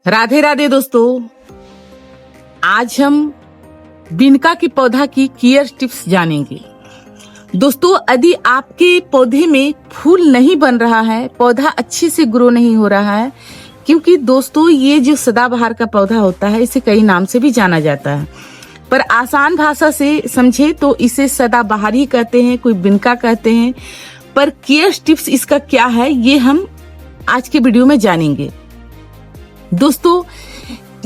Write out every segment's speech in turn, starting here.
राधे राधे दोस्तों, आज हम बिनका की पौधा की केयर टिप्स जानेंगे। दोस्तों, यदि आपके पौधे में फूल नहीं बन रहा है, पौधा अच्छे से ग्रो नहीं हो रहा है, क्योंकि दोस्तों ये जो सदाबहार का पौधा होता है इसे कई नाम से भी जाना जाता है, पर आसान भाषा से समझे तो इसे सदाबहार ही कहते हैं, कोई बिनका कहते हैं। पर केयर टिप्स इसका क्या है ये हम आज के वीडियो में जानेंगे। दोस्तों,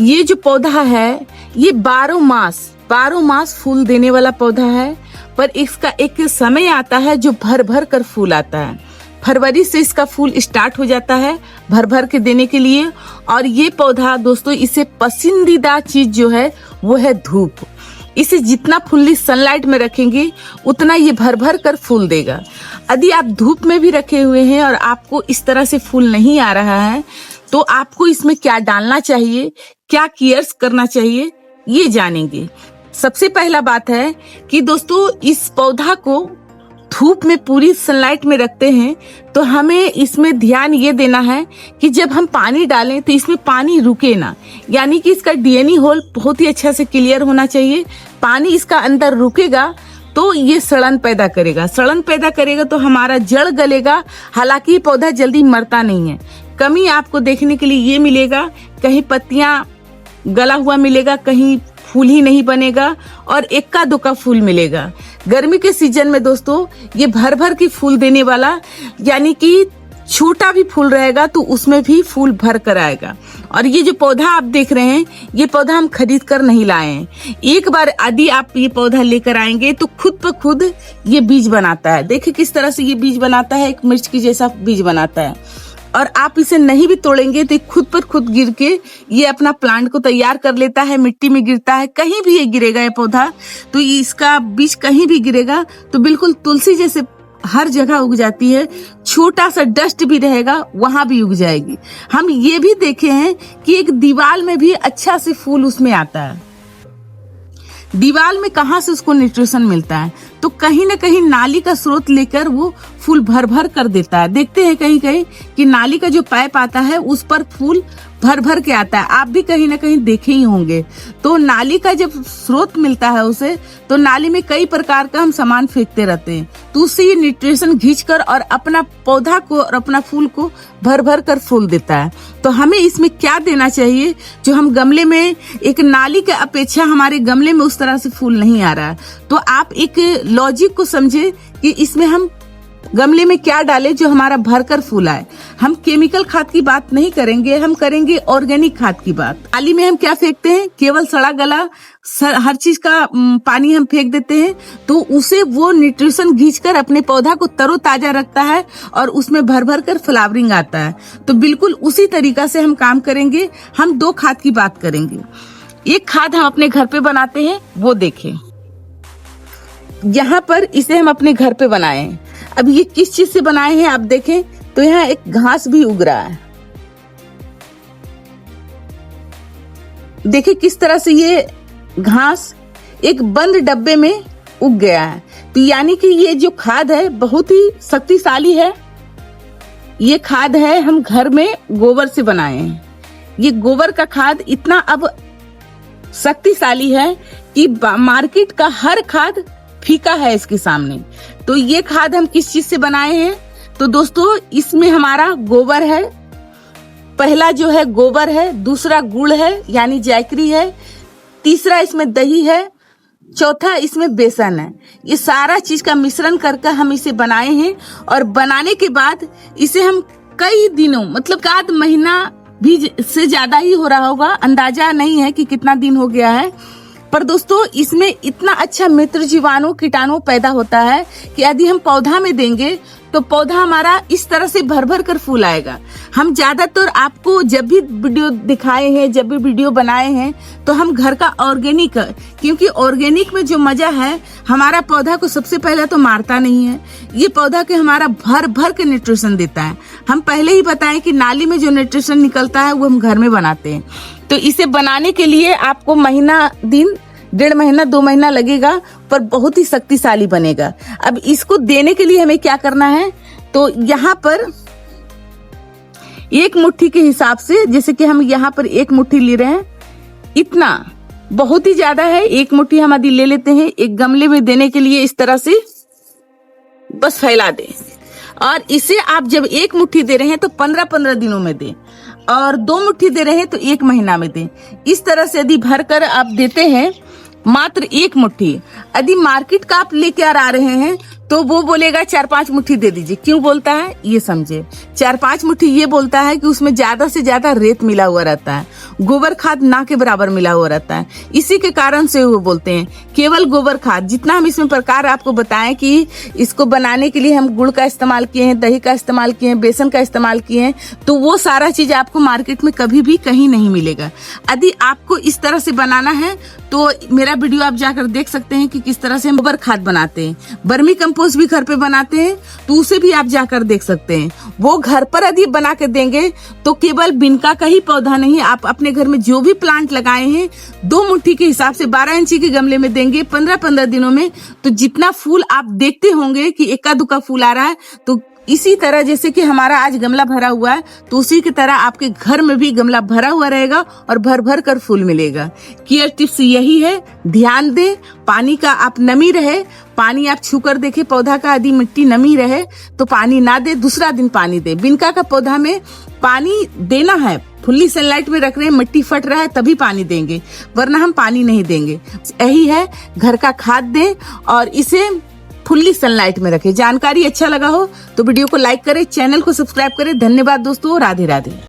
ये जो पौधा है ये 12 मास फूल देने वाला पौधा है, पर इसका एक समय आता है जो भर भर कर फूल आता है। फरवरी से इसका फूल स्टार्ट हो जाता है भर भर के देने के लिए। और ये पौधा दोस्तों, इसे पसंदीदा चीज जो है वो है धूप। इसे जितना फुल्ली सनलाइट में रखेंगे उतना ये भर भर कर फूल देगा। यदि आप धूप में भी रखे हुए हैं और आपको इस तरह से फूल नहीं आ रहा है तो आपको इसमें क्या डालना चाहिए, क्या केयर्स करना चाहिए, ये जानेंगे। सबसे पहला बात है कि दोस्तों, इस पौधा को धूप में पूरी सनलाइट में रखते हैं तो हमें इसमें ध्यान ये देना है कि जब हम पानी डालें तो इसमें पानी रुके ना, यानी कि इसका डीएनए होल बहुत ही अच्छा से क्लियर होना चाहिए। पानी इसका अंदर रुकेगा तो ये सड़न पैदा करेगा तो हमारा जड़ गलेगा। हालांकि ये पौधा जल्दी मरता नहीं है। कमी आपको देखने के लिए ये मिलेगा, कहीं पत्तियां गला हुआ मिलेगा, कहीं फूल ही नहीं बनेगा और एक्का दुक्का फूल मिलेगा। गर्मी के सीजन में दोस्तों ये भर भर के फूल देने वाला, यानी कि छोटा भी फूल रहेगा तो उसमें भी फूल भर कर आएगा। और ये जो पौधा आप देख रहे हैं ये पौधा हम खरीद कर नहीं लाए हैं। एक बार यदि आप ये पौधा लेकर आएंगे तो खुद ब खुद ये बीज बनाता है। देखिए किस तरह से ये बीज बनाता है, एक मिर्च की जैसा बीज बनाता है। और आप इसे नहीं भी तोड़ेंगे तो खुद पर खुद गिर के ये अपना प्लांट को तैयार कर लेता है। मिट्टी में गिरता है, कहीं भी ये गिरेगा ये पौधा तो इसका बीज कहीं भी गिरेगा तो बिल्कुल तुलसी जैसे हर जगह उग जाती है। छोटा सा डस्ट भी रहेगा वहां भी उग जाएगी। हम ये भी देखे हैं कि एक दीवार में भी अच्छा से फूल उसमें आता है। दीवार में कहाँ से उसको न्यूट्रिशन मिलता है, तो कहीं ना कहीं नाली का स्रोत लेकर वो फूल भर भर कर देता है। देखते हैं कहीं कहीं कि नाली का जो पाइप आता है उस पर फूल भर भर के आता है। आप भी कहीं ना कहीं देखे ही होंगे। तो नाली का जब स्रोत मिलता है उसे, तो नाली में कई प्रकार का हम सामान फेंकते रहते हैं, तो उससे ये न्यूट्रिशन खींचकर और अपना पौधा को और अपना फूल को भर भर कर फूल देता है। तो हमें इसमें क्या देना चाहिए, जो हम गमले में, एक नाली के अपेक्षा हमारे गमले में उस तरह से फूल नहीं आ रहा है, तो आप एक लॉजिक को समझे कि इसमें हम गमले में क्या डालें जो हमारा भरकर फूल आए। हम केमिकल खाद की बात नहीं करेंगे, हम करेंगे ऑर्गेनिक खाद की बात। नाली में हम क्या फेंकते हैं, केवल सड़ा गला हर चीज का पानी हम फेंक देते हैं, तो उसे वो न्यूट्रिशन खींचकर अपने पौधा को तरोताजा रखता है और उसमें भर भर कर फ्लावरिंग आता है। तो बिल्कुल उसी तरीका से हम काम करेंगे। हम 2 खाद की बात करेंगे। एक खाद हम अपने घर पे बनाते हैं, वो देखें। यहाँ पर इसे हम अपने घर पे बनाए हैं। अब ये किस चीज से बनाए हैं आप देखें तो यहाँ एक घास भी उग रहा है। देखिए किस तरह से ये घास एक बंद डब्बे में उग गया है। तो यानी कि ये जो खाद है बहुत ही शक्तिशाली है। ये खाद है हम घर में गोबर से बनाए हैं। ये गोबर का खाद इतना अब शक्तिशाली है कि मार्केट का हर खाद फीका है इसके सामने। तो ये खाद हम किस चीज से बनाए हैं, तो दोस्तों इसमें हमारा गोबर है। पहला जो है गोबर है, दूसरा गुड़ है यानी जैकरी है, तीसरा इसमें दही है, चौथा इसमें बेसन है। ये सारा चीज का मिश्रण करके हम इसे बनाए हैं। और बनाने के बाद इसे हम कई दिनों, मतलब आध महीना भी से ज्यादा ही हो रहा होगा, अंदाजा नहीं है कि कितना दिन हो गया है, पर दोस्तों इसमें इतना अच्छा मित्र जीवाणु कीटाणु पैदा होता है कि यदि हम पौधा में देंगे तो पौधा हमारा इस तरह से भर भर कर फूल आएगा। हम ज्यादातर आपको जब भी वीडियो दिखाए हैं, जब भी वीडियो बनाए हैं, तो हम घर का ऑर्गेनिक, क्योंकि ऑर्गेनिक में जो मजा है, हमारा पौधा को सबसे पहले तो मारता नहीं है। ये पौधा के हमारा भर भर के न्यूट्रिशन देता है। हम पहले ही बताएं कि नाली में जो न्यूट्रिशन निकलता है वो हम घर में बनाते हैं। तो इसे बनाने के लिए आपको महीना दिन, 1.5 महीना 2 महीना लगेगा, पर बहुत ही शक्तिशाली बनेगा। अब इसको देने के लिए हमें क्या करना है, तो यहाँ पर एक मुट्ठी के हिसाब से, जैसे कि हम यहाँ पर एक मुट्ठी ले रहे हैं, इतना बहुत ही ज्यादा है, एक मुट्ठी हम आदि ले लेते हैं। एक गमले में देने के लिए इस तरह से बस फैला दें। और इसे आप जब एक मुट्ठी दे रहे हैं तो 15-15 दिनों में दें, और 2 मुट्ठी दे रहे हैं तो 1 महीना में दें। इस तरह से यदि भर कर आप देते हैं मात्र 1 मुट्ठी, यदि मार्केट का आप लेके आ रहे हैं तो वो बोलेगा 4-5 मुट्ठी दे दीजिए। क्यों बोलता है ये समझे। 4-5 मुट्ठी ये बोलता है कि उसमें ज्यादा से ज्यादा रेत मिला हुआ रहता है, गोबर खाद ना के बराबर मिला हुआ रहता है। इसी के कारण से वो बोलते हैं केवल गोबर खाद। जितना हम इसमें प्रकार आपको बताएं कि इसको बनाने के लिए हम गुड़ का इस्तेमाल किए हैं, दही का इस्तेमाल किए हैं, बेसन का इस्तेमाल किए हैं, तो वो सारा चीज आपको मार्केट में कभी भी कहीं नहीं मिलेगा। यदि आपको इस तरह से बनाना है तो मेरा वीडियो आप जाकर देख सकते हैं कि किस तरह से हम गोबर खाद बनाते हैं। वर्मी कंपोस्ट भी घर पे बनाते हैं, तो उसे भी आप जाकर देख सकते हैं। वो घर पर यदि बना के देंगे तो केवल बिनका का ही पौधा नहीं, आप अपने घर में जो भी प्लांट लगाए हैं 2 मुट्ठी के हिसाब से 12 इंची के गमले में देंगे 15-15 दिनों में, तो जितना फूल आप देखते होंगे कि इक्का दुक्का फूल आ रहा है, तो इसी तरह जैसे कि हमारा आज गमला भरा हुआ है, तो उसी की तरह आपके घर में भी गमला भरा हुआ रहेगा और भर भर कर फूल मिलेगा। केयर टिप्स यही है, ध्यान दें, पानी का आप नमी रहे, पानी आप छू कर देखें पौधा का, यदि मिट्टी नमी रहे तो पानी ना दे, दूसरा दिन पानी दे। बिनका का पौधा में पानी देना है, फुल्ली सनलाइट में रख रहे हैं, मिट्टी फट रहा है तभी पानी देंगे, वरना हम पानी नहीं देंगे। यही है, घर का खाद दें और इसे फुल्ली सनलाइट में रखें। जानकारी अच्छा लगा हो तो वीडियो को लाइक करें, चैनल को सब्सक्राइब करें। धन्यवाद दोस्तों, राधे राधे।